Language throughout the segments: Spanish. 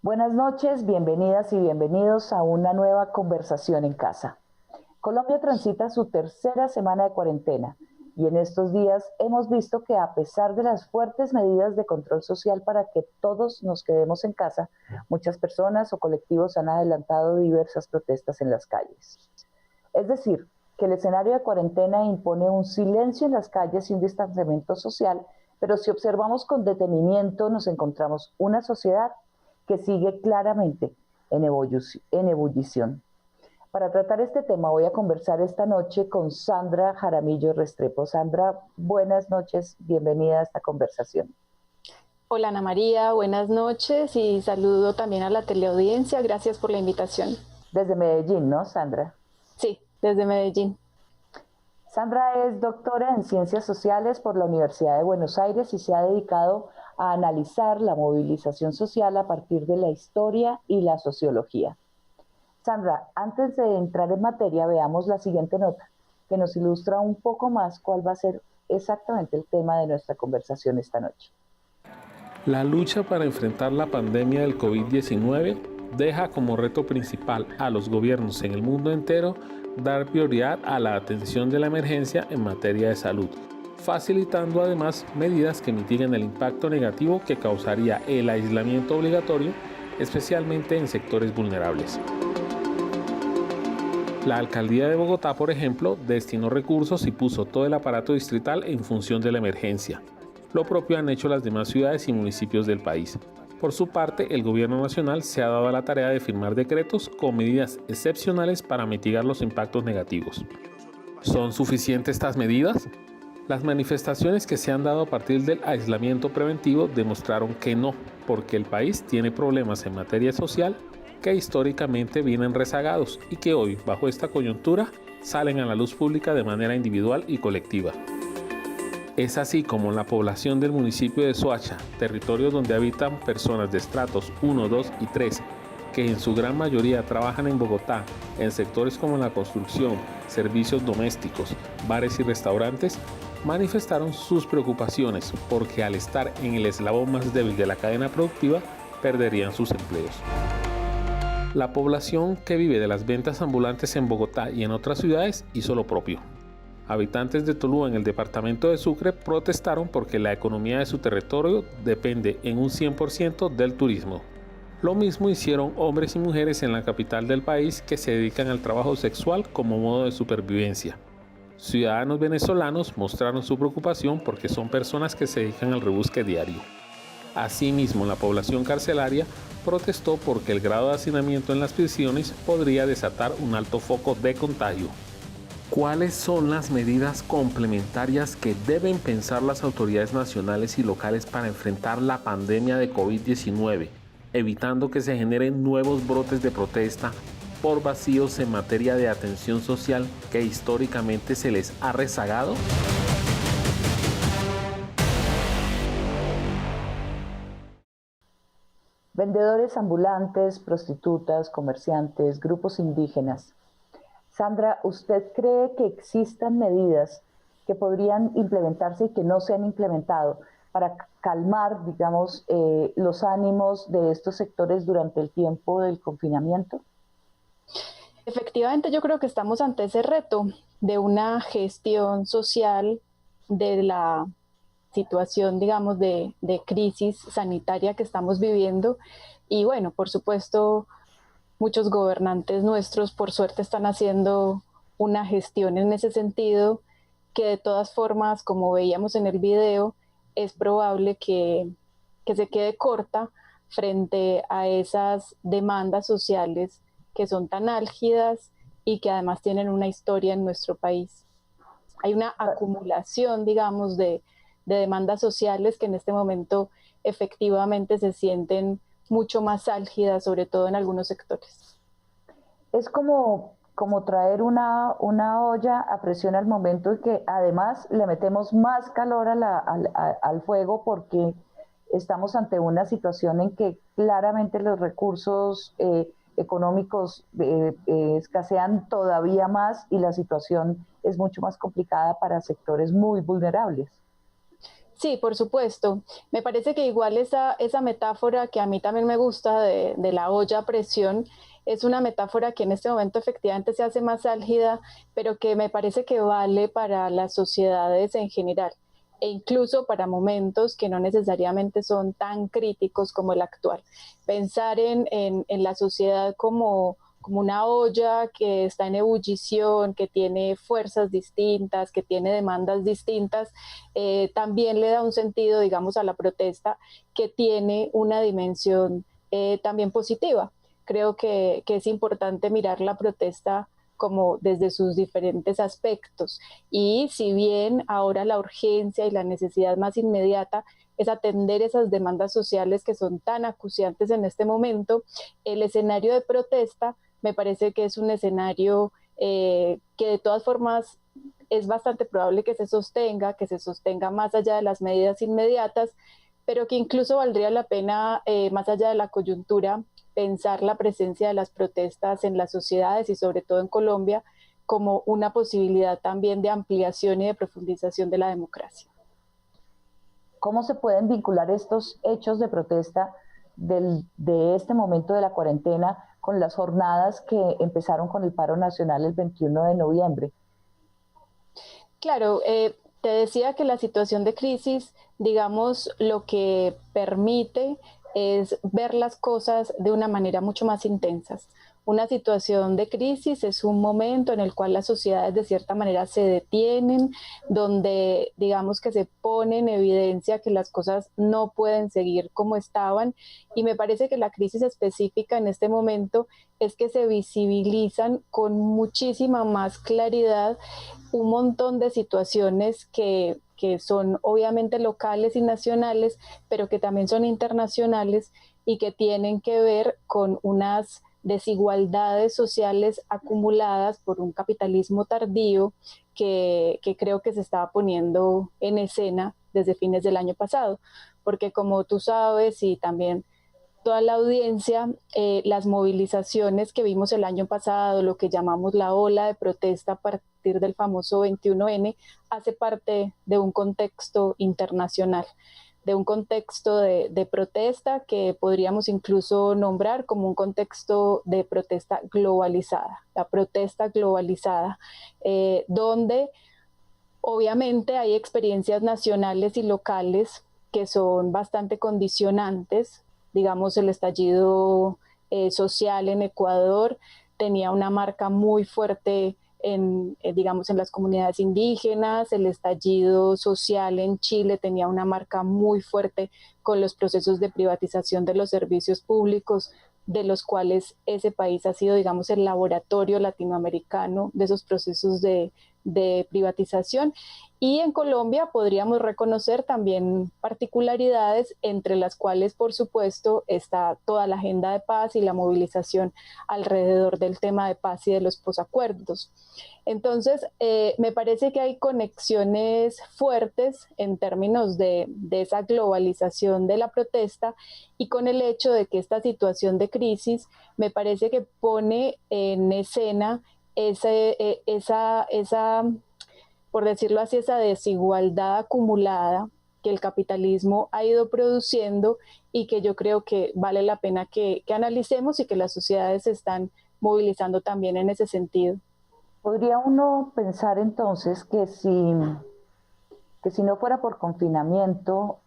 Buenas noches, bienvenidas y bienvenidos a una nueva conversación en casa. Colombia transita su tercera semana de cuarentena y en estos días hemos visto que a pesar de las fuertes medidas de control social para que todos nos quedemos en casa, muchas personas o colectivos han adelantado diversas protestas en las calles. Es decir, que el escenario de cuarentena impone un silencio en las calles y un distanciamiento social, pero si observamos con detenimiento nos encontramos una sociedad que sigue claramente en ebullición. Para tratar este tema voy a conversar esta noche con Sandra Jaramillo Restrepo. Sandra, buenas noches, bienvenida a esta conversación. Hola Ana María, buenas noches y saludo también a la teleaudiencia, gracias por la invitación. Desde Medellín, ¿no, Sandra? Sí, desde Medellín. Sandra es doctora en Ciencias Sociales por la Universidad de Buenos Aires y se ha dedicado a analizar la movilización social a partir de la historia y la sociología. Sandra, antes de entrar en materia, veamos la siguiente nota, que nos ilustra un poco más cuál va a ser exactamente el tema de nuestra conversación esta noche. La lucha para enfrentar la pandemia del COVID-19 deja como reto principal a los gobiernos en el mundo entero dar prioridad a la atención de la emergencia en materia de salud, facilitando además medidas que mitiguen el impacto negativo que causaría el aislamiento obligatorio, especialmente en sectores vulnerables. La alcaldía de Bogotá, por ejemplo, destinó recursos y puso todo el aparato distrital en función de la emergencia. Lo propio han hecho las demás ciudades y municipios del país. Por su parte, el gobierno nacional se ha dado a la tarea de firmar decretos con medidas excepcionales para mitigar los impactos negativos. ¿Son suficientes estas medidas? Las manifestaciones que se han dado a partir del aislamiento preventivo demostraron que no, porque el país tiene problemas en materia social que históricamente vienen rezagados y que hoy, bajo esta coyuntura, salen a la luz pública de manera individual y colectiva. Es así como la población del municipio de Soacha, territorio donde habitan personas de estratos 1, 2 y 3, que en su gran mayoría trabajan en Bogotá, en sectores como la construcción, servicios domésticos, bares y restaurantes, manifestaron sus preocupaciones porque al estar en el eslabón más débil de la cadena productiva, perderían sus empleos. La población que vive de las ventas ambulantes en Bogotá y en otras ciudades hizo lo propio. Habitantes de Tuluá en el departamento de Sucre protestaron porque la economía de su territorio depende en un 100% del turismo. Lo mismo hicieron hombres y mujeres en la capital del país que se dedican al trabajo sexual como modo de supervivencia. Ciudadanos venezolanos mostraron su preocupación porque son personas que se dedican al rebusque diario. Asimismo, la población carcelaria protestó porque el grado de hacinamiento en las prisiones podría desatar un alto foco de contagio. ¿Cuáles son las medidas complementarias que deben pensar las autoridades nacionales y locales para enfrentar la pandemia de COVID-19, evitando que se generen nuevos brotes de protesta por vacíos en materia de atención social que históricamente se les ha rezagado? Vendedores ambulantes, prostitutas, comerciantes, grupos indígenas. Sandra, ¿usted cree que existan medidas que podrían implementarse y que no se han implementado para calmar, digamos, los ánimos de estos sectores durante el tiempo del confinamiento? Efectivamente, yo creo que estamos ante ese reto de una gestión social de la situación, digamos, de crisis sanitaria que estamos viviendo. Y bueno, por supuesto, muchos gobernantes nuestros, por suerte, están haciendo una gestión en ese sentido, que de todas formas, como veíamos en el video, es probable que se quede corta frente a esas demandas sociales que son tan álgidas y que además tienen una historia en nuestro país. Hay una acumulación, digamos, de demandas sociales que en este momento efectivamente se sienten mucho más álgidas, sobre todo en algunos sectores. Es como traer una olla a presión al momento y que además le metemos más calor al fuego porque estamos ante una situación en que claramente los recursos económicos escasean todavía más y la situación es mucho más complicada para sectores muy vulnerables. Sí, por supuesto. Me parece que igual esa metáfora que a mí también me gusta de la olla a presión es una metáfora que en este momento efectivamente se hace más álgida, pero que me parece que vale para las sociedades en general e incluso para momentos que no necesariamente son tan críticos como el actual. Pensar en la sociedad como una olla que está en ebullición, que tiene fuerzas distintas, que tiene demandas distintas, también le da un sentido, digamos, a la protesta que tiene una dimensión también positiva. Creo que es importante mirar la protesta como desde sus diferentes aspectos. Y si bien ahora la urgencia y la necesidad más inmediata es atender esas demandas sociales que son tan acuciantes en este momento, el escenario de protesta me parece que es un escenario que de todas formas es bastante probable que se sostenga más allá de las medidas inmediatas, pero que incluso valdría la pena, más allá de la coyuntura, pensar la presencia de las protestas en las sociedades y sobre todo en Colombia como una posibilidad también de ampliación y de profundización de la democracia. ¿Cómo se pueden vincular estos hechos de protesta de este momento de la cuarentena con las jornadas que empezaron con el paro nacional el 21 de noviembre? Claro, te decía que la situación de crisis, digamos, lo que permite es ver las cosas de una manera mucho más intensas. Una situación de crisis es un momento en el cual las sociedades de cierta manera se detienen, donde digamos que se pone en evidencia que las cosas no pueden seguir como estaban, y me parece que la crisis específica en este momento es que se visibilizan con muchísima más claridad un montón de situaciones que son obviamente locales y nacionales, pero que también son internacionales y que tienen que ver con unas desigualdades sociales acumuladas por un capitalismo tardío que creo que se estaba poniendo en escena desde fines del año pasado, porque como tú sabes y también toda la audiencia, las movilizaciones que vimos el año pasado, lo que llamamos la ola de protesta a partir del famoso 21N, hace parte de un contexto internacional, de un contexto de protesta que podríamos incluso nombrar como un contexto de protesta globalizada, la protesta globalizada, donde obviamente hay experiencias nacionales y locales que son bastante condicionantes. Digamos, el estallido social en Ecuador tenía una marca muy fuerte digamos, en las comunidades indígenas. El estallido social en Chile tenía una marca muy fuerte con los procesos de privatización de los servicios públicos, de los cuales ese país ha sido, digamos, el laboratorio latinoamericano de esos procesos de privatización. Y en Colombia podríamos reconocer también particularidades, entre las cuales, por supuesto, está toda la agenda de paz y la movilización alrededor del tema de paz y de los posacuerdos. Entonces, me parece que hay conexiones fuertes en términos de esa globalización de la protesta, y con el hecho de que esta situación de crisis me parece que pone en escena esa por decirlo así, esa desigualdad acumulada que el capitalismo ha ido produciendo y que yo creo que vale la pena que analicemos y que las sociedades se están movilizando también en ese sentido. ¿Podría uno pensar entonces que si no fuera por confinamiento,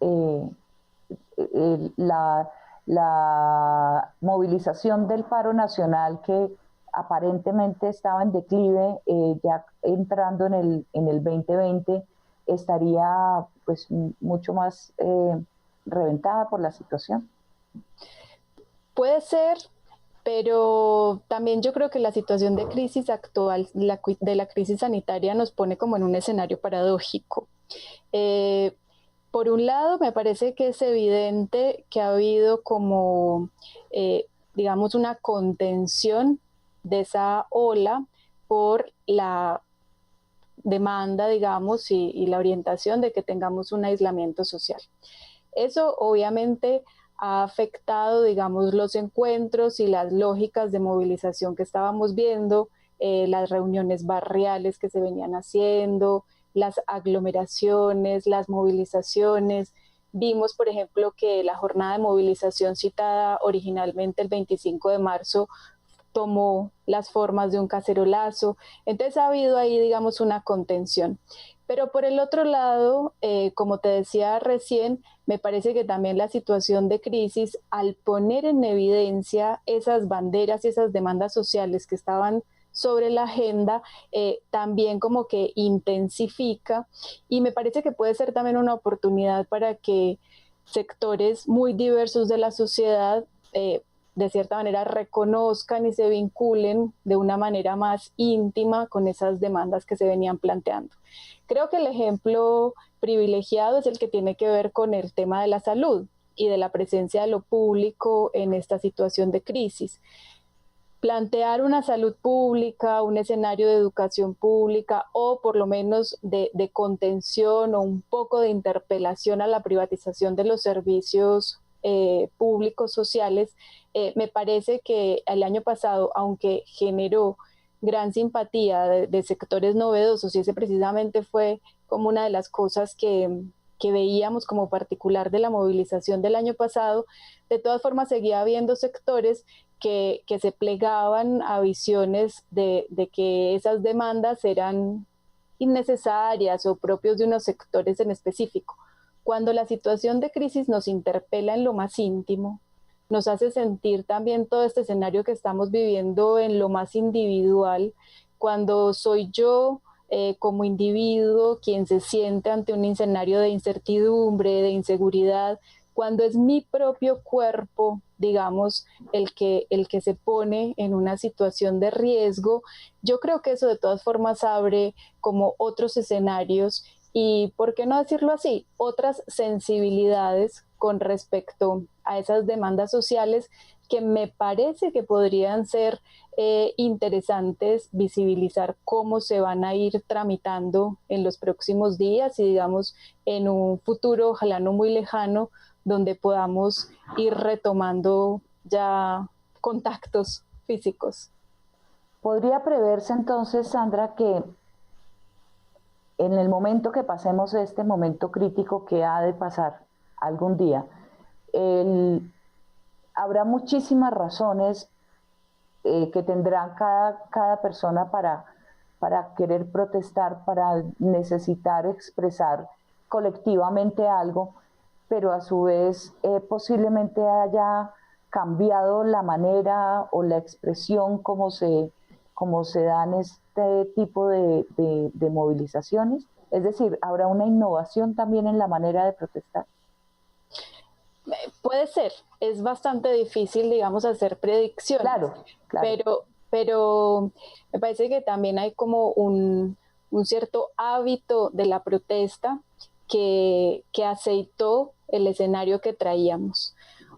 la movilización del paro nacional que aparentemente estaba en declive, ya entrando en el 2020, estaría pues mucho más reventada por la situación? Puede ser, pero también yo creo que la situación de crisis actual, de la crisis sanitaria, nos pone como en un escenario paradójico. Por un lado, me parece que es evidente que ha habido como, digamos, una contención de esa ola por la demanda, digamos, y la orientación de que tengamos un aislamiento social. Eso obviamente ha afectado, digamos, los encuentros y las lógicas de movilización que estábamos viendo, las reuniones barriales que se venían haciendo, las aglomeraciones, las movilizaciones. Vimos, por ejemplo, que la jornada de movilización citada originalmente el 25 de marzo tomó las formas de un cacerolazo. Entonces ha habido ahí, digamos, una contención. Pero por el otro lado, como te decía recién, me parece que también la situación de crisis, al poner en evidencia esas banderas y esas demandas sociales que estaban sobre la agenda, también como que intensifica, y me parece que puede ser también una oportunidad para que sectores muy diversos de la sociedad de cierta manera reconozcan y se vinculen de una manera más íntima con esas demandas que se venían planteando. Creo que el ejemplo privilegiado es el que tiene que ver con el tema de la salud y de la presencia de lo público en esta situación de crisis. Plantear una salud pública, un escenario de educación pública o por lo menos de contención o un poco de interpelación a la privatización de los servicios públicos sociales, me parece que el año pasado, aunque generó gran simpatía de sectores novedosos, y ese precisamente fue como una de las cosas que veíamos como particular de la movilización del año pasado, de todas formas seguía habiendo sectores que se plegaban a visiones de que esas demandas eran innecesarias o propios de unos sectores en específico. Cuando la situación de crisis nos interpela en lo más íntimo, nos hace sentir también todo este escenario que estamos viviendo en lo más individual, cuando soy yo como individuo quien se siente ante un escenario de incertidumbre, de inseguridad, cuando es mi propio cuerpo, digamos, el que se pone en una situación de riesgo. Yo creo que eso de todas formas abre como otros escenarios y, ¿por qué no decirlo así?, otras sensibilidades con respecto a esas demandas sociales que me parece que podrían ser interesantes visibilizar cómo se van a ir tramitando en los próximos días y, digamos, en un futuro, ojalá no muy lejano, donde podamos ir retomando ya contactos físicos. ¿Podría preverse entonces, Sandra, que en el momento que pasemos este momento crítico que ha de pasar algún día, habrá muchísimas razones que tendrá cada persona para querer protestar, para necesitar expresar colectivamente algo, pero a su vez posiblemente haya cambiado la manera o la expresión como se dan este tipo de movilizaciones? Es decir, ¿habrá una innovación también en la manera de protestar? Puede ser, es bastante difícil, digamos, hacer predicciones. Claro. Pero me parece que también hay como un cierto hábito de la protesta que aceitó el escenario que traíamos.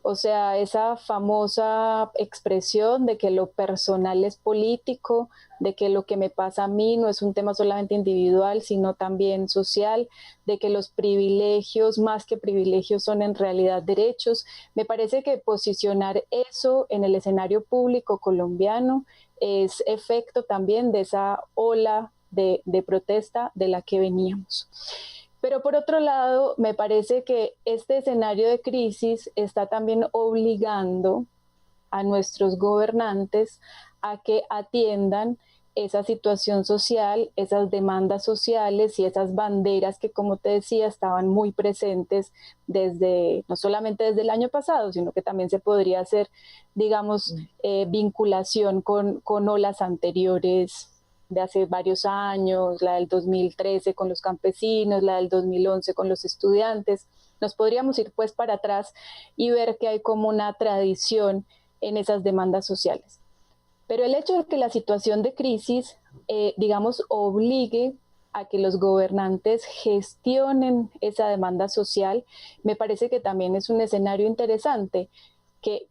O sea, esa famosa expresión de que lo personal es político, de que lo que me pasa a mí no es un tema solamente individual, sino también social, de que los privilegios, más que privilegios, son en realidad derechos. Me parece que posicionar eso en el escenario público colombiano es efecto también de esa ola de protesta de la que veníamos. Pero por otro lado, me parece que este escenario de crisis está también obligando a nuestros gobernantes a que atiendan esa situación social, esas demandas sociales y esas banderas que, como te decía, estaban muy presentes no solamente desde el año pasado, sino que también se podría hacer, digamos, vinculación con olas anteriores de hace varios años, la del 2013 con los campesinos, la del 2011 con los estudiantes. Nos podríamos ir pues para atrás y ver que hay como una tradición en esas demandas sociales. Pero el hecho de que la situación de crisis, digamos, obligue a que los gobernantes gestionen esa demanda social, me parece que también es un escenario interesante.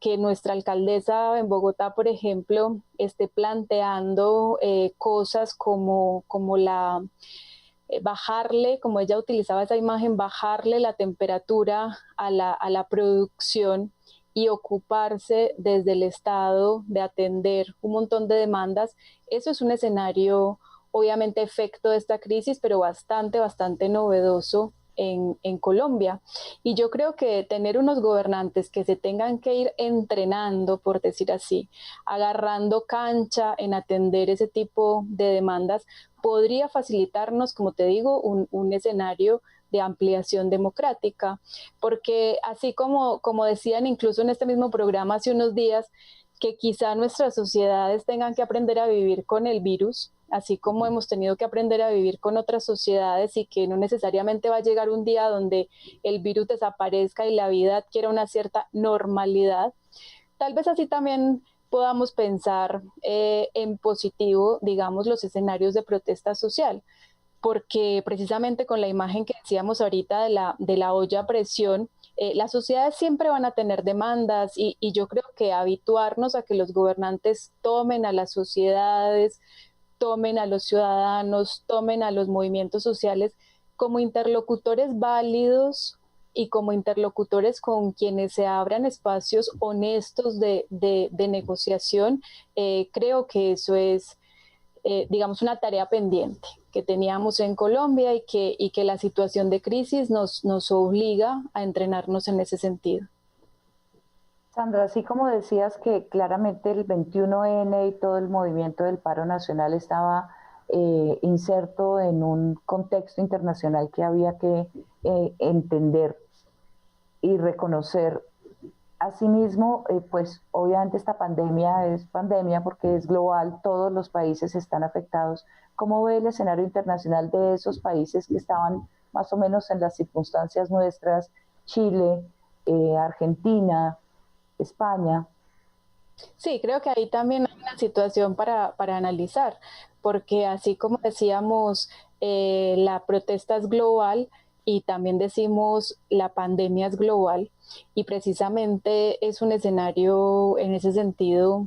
Que nuestra alcaldesa en Bogotá, por ejemplo, esté planteando cosas como bajarle, como ella utilizaba esa imagen, bajarle la temperatura a la producción y ocuparse desde el Estado de atender un montón de demandas. Eso es un escenario obviamente efecto de esta crisis, pero bastante novedoso en Colombia. Y yo creo que tener unos gobernantes que se tengan que ir entrenando, por decir así, agarrando cancha en atender ese tipo de demandas, podría facilitarnos, como te digo, un escenario de ampliación democrática, porque así como decían incluso en este mismo programa hace unos días, que quizá nuestras sociedades tengan que aprender a vivir con el virus, así como hemos tenido que aprender a vivir con otras sociedades y que no necesariamente va a llegar un día donde el virus desaparezca y la vida adquiera una cierta normalidad. Tal vez así también podamos pensar en positivo, digamos, los escenarios de protesta social, porque precisamente con la imagen que decíamos ahorita de la olla a presión, las sociedades siempre van a tener demandas y yo creo que habituarnos a que los gobernantes tomen a las sociedades, tomen a los ciudadanos, tomen a los movimientos sociales como interlocutores válidos y como interlocutores con quienes se abran espacios honestos de negociación, creo que eso es, digamos, una tarea pendiente que teníamos en Colombia y que la situación de crisis nos obliga a entrenarnos en ese sentido. Sandra, así como decías que claramente el 21N y todo el movimiento del paro nacional estaba inserto en un contexto internacional que había que entender y reconocer. Asimismo, pues obviamente esta pandemia es pandemia porque es global, todos los países están afectados. ¿Cómo ve el escenario internacional de esos países que estaban más o menos en las circunstancias nuestras? Chile, Argentina, España. Sí, creo que ahí también hay una situación para analizar, porque así como decíamos, la protesta es global y también decimos la pandemia es global y precisamente es un escenario en ese sentido,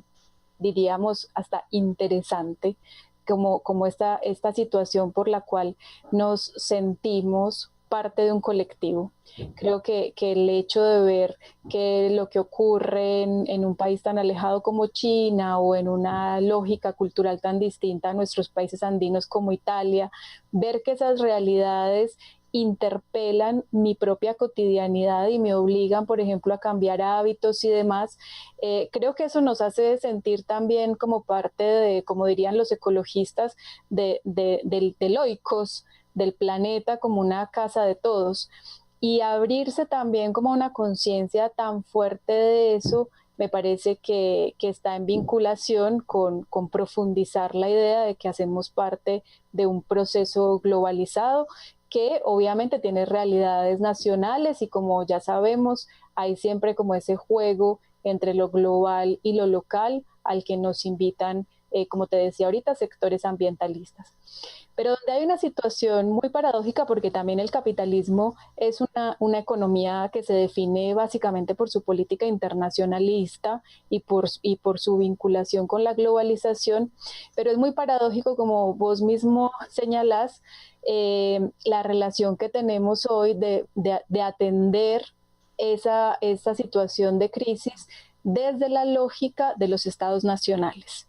diríamos, hasta interesante, como esta situación por la cual nos sentimos parte de un colectivo. Creo que el hecho de ver que lo que ocurre en un país tan alejado como China o en una lógica cultural tan distinta a nuestros países andinos como Italia, ver que esas realidades interpelan mi propia cotidianidad y me obligan, por ejemplo, a cambiar hábitos y demás, creo que eso nos hace sentir también como parte de, como dirían los ecologistas, del oikos, del planeta como una casa de todos. Y abrirse también como una conciencia tan fuerte de eso, me parece que está en vinculación con profundizar la idea de que hacemos parte de un proceso globalizado que obviamente tiene realidades nacionales y como ya sabemos, hay siempre como ese juego entre lo global y lo local al que nos invitan, como te decía ahorita, sectores ambientalistas. Pero donde hay una situación muy paradójica, porque también el capitalismo es una economía que se define básicamente por su política internacionalista y por su vinculación con la globalización, pero es muy paradójico, como vos mismo señalás, la relación que tenemos hoy de atender esa situación de crisis desde la lógica de los estados nacionales.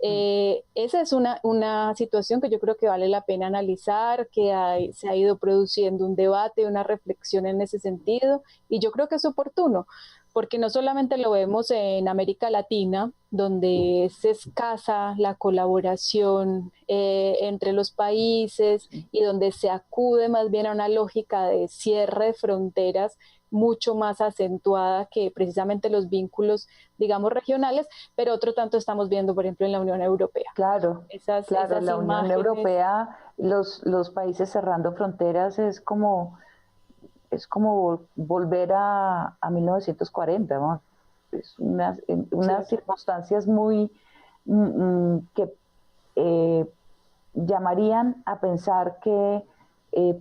Esa es una situación que yo creo que vale la pena analizar, se ha ido produciendo un debate, una reflexión en ese sentido, y yo creo que es oportuno, porque no solamente lo vemos en América Latina, donde es escasa la colaboración entre los países y donde se acude más bien a una lógica de cierre de fronteras mucho más acentuada que precisamente los vínculos, digamos, regionales, pero otro tanto estamos viendo, por ejemplo, en la Unión Europea. Claro, esas la Unión Europea, los países cerrando fronteras es como volver a 1940, ¿no? Es unas circunstancias muy que llamarían a pensar que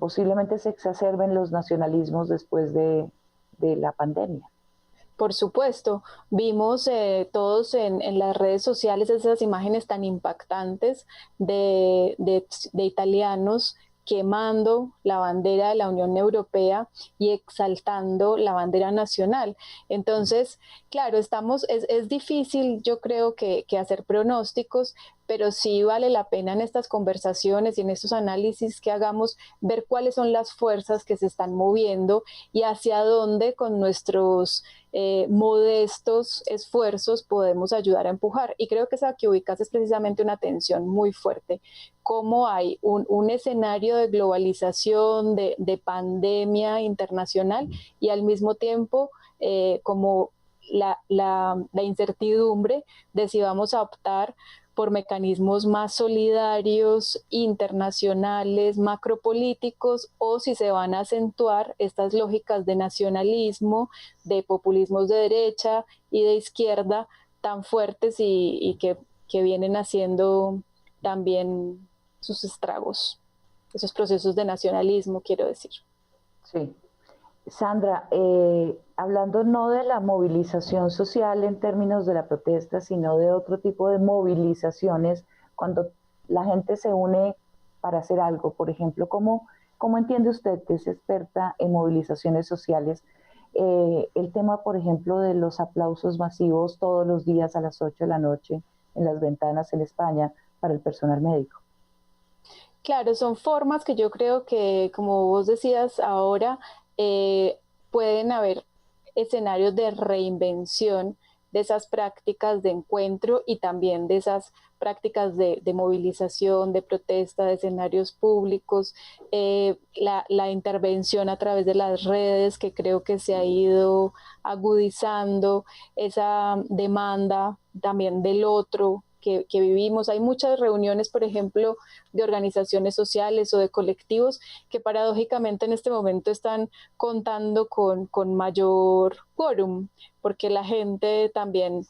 posiblemente se exacerben los nacionalismos después de la pandemia. Por supuesto, vimos todos en las redes sociales esas imágenes tan impactantes de italianos quemando la bandera de la Unión Europea y exaltando la bandera nacional. Entonces, claro, es difícil, yo creo que hacer pronósticos, pero sí vale la pena en estas conversaciones y en estos análisis que hagamos ver cuáles son las fuerzas que se están moviendo y hacia dónde con nuestros modestos esfuerzos podemos ayudar a empujar. Y creo que esa que ubicas es precisamente una tensión muy fuerte, cómo hay un escenario de globalización, de pandemia internacional y al mismo tiempo como la incertidumbre de si vamos a optar por mecanismos más solidarios, internacionales, macropolíticos, o si se van a acentuar estas lógicas de nacionalismo, de populismos de derecha y de izquierda tan fuertes y que vienen haciendo también sus estragos, esos procesos de nacionalismo, quiero decir. Sí. Sandra, hablando no de la movilización social en términos de la protesta, sino de otro tipo de movilizaciones, cuando la gente se une para hacer algo, por ejemplo, ¿cómo entiende usted, que es experta en movilizaciones sociales, el tema, por ejemplo, de los aplausos masivos todos los días a las 8 de la noche en las ventanas en España para el personal médico? Claro, son formas que yo creo que, como vos decías ahora, pueden haber escenarios de reinvención de esas prácticas de encuentro y también de esas prácticas de movilización, de protesta, de escenarios públicos, la intervención a través de las redes, que creo que se ha ido agudizando, esa demanda también del otro, que vivimos. Hay muchas reuniones, por ejemplo, de organizaciones sociales o de colectivos que paradójicamente en este momento están contando con mayor quórum, porque la gente también,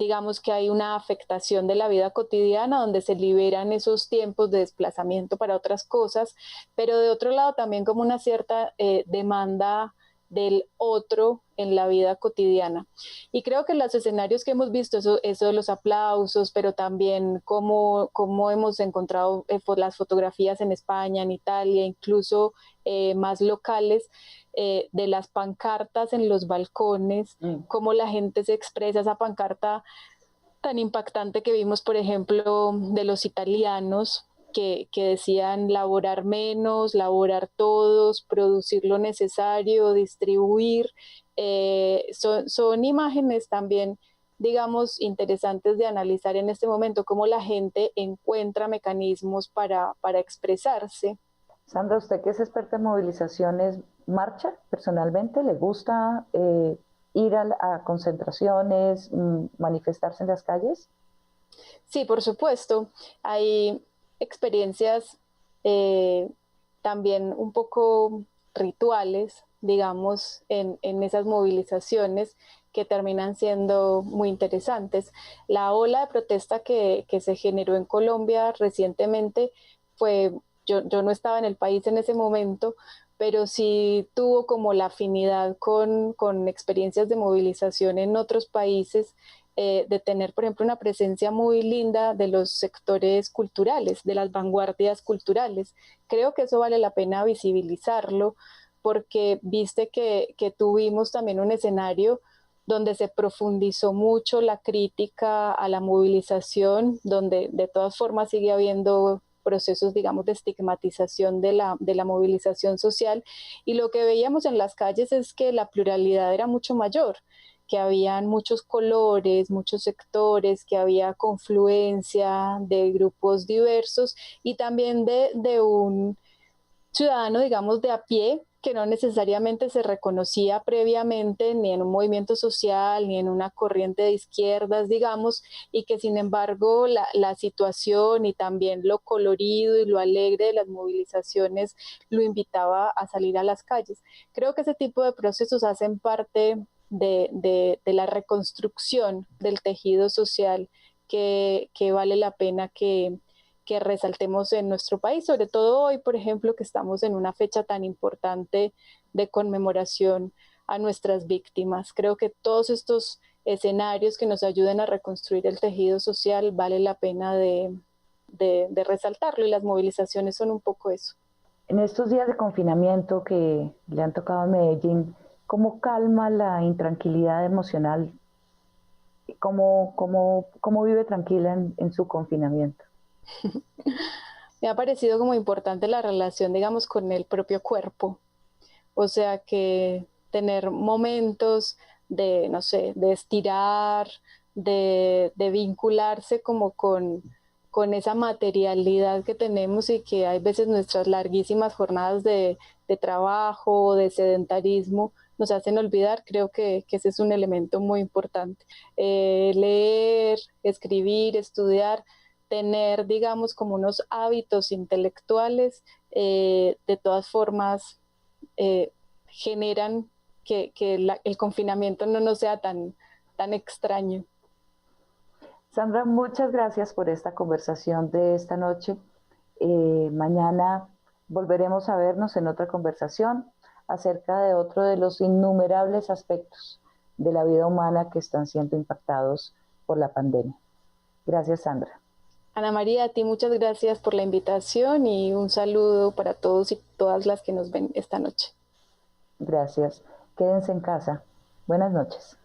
digamos que hay una afectación de la vida cotidiana donde se liberan esos tiempos de desplazamiento para otras cosas, pero de otro lado también como una cierta demanda del otro en la vida cotidiana. Y creo que los escenarios que hemos visto, eso de los aplausos, pero también cómo hemos encontrado las fotografías en España, en Italia, incluso más locales, de las pancartas en los balcones, cómo la gente se expresa, esa pancarta tan impactante que vimos, por ejemplo, de los italianos, que decían laborar menos, laborar todos, producir lo necesario, distribuir. Son imágenes también, digamos, interesantes de analizar en este momento, cómo la gente encuentra mecanismos para expresarse. Sandra, usted que es experta en movilizaciones, ¿marcha personalmente? ¿Le gusta ir a concentraciones, manifestarse en las calles? Sí, por supuesto. Hay experiencias también un poco rituales, digamos, en esas movilizaciones que terminan siendo muy interesantes. La ola de protesta que se generó en Colombia recientemente fue, yo no estaba en el país en ese momento, pero sí tuvo como la afinidad con experiencias de movilización en otros países, de tener, por ejemplo, una presencia muy linda de los sectores culturales, de las vanguardias culturales. Creo que eso vale la pena visibilizarlo, porque viste que tuvimos también un escenario donde se profundizó mucho la crítica a la movilización, donde de todas formas sigue habiendo procesos, digamos, de estigmatización de la movilización social, y lo que veíamos en las calles es que la pluralidad era mucho mayor, que habían muchos colores, muchos sectores, que había confluencia de grupos diversos y también de un ciudadano, digamos, de a pie, que no necesariamente se reconocía previamente ni en un movimiento social, ni en una corriente de izquierdas, digamos, y que sin embargo la situación y también lo colorido y lo alegre de las movilizaciones lo invitaba a salir a las calles. Creo que ese tipo de procesos hacen parte de la reconstrucción del tejido social que vale la pena que resaltemos en nuestro país, sobre todo hoy, por ejemplo, que estamos en una fecha tan importante de conmemoración a nuestras víctimas. Creo que todos estos escenarios que nos ayuden a reconstruir el tejido social vale la pena de resaltarlo, y las movilizaciones son un poco eso. En estos días de confinamiento que le han tocado a Medellín, ¿cómo calma la intranquilidad emocional ¿Cómo vive tranquila en su confinamiento? Me ha parecido como importante la relación, digamos, con el propio cuerpo. O sea, que tener momentos de, no sé, de estirar, de vincularse como con esa materialidad que tenemos y que hay veces nuestras larguísimas jornadas de trabajo, de sedentarismo, nos hacen olvidar. Creo que ese es un elemento muy importante. Leer, escribir, estudiar, tener, digamos, como unos hábitos intelectuales, de todas formas, generan que el confinamiento no nos sea tan extraño. Sandra, muchas gracias por esta conversación de esta noche. Mañana volveremos a vernos en otra conversación acerca de otro de los innumerables aspectos de la vida humana que están siendo impactados por la pandemia. Gracias, Sandra. Ana María, a ti muchas gracias por la invitación y un saludo para todos y todas las que nos ven esta noche. Gracias. Quédense en casa. Buenas noches.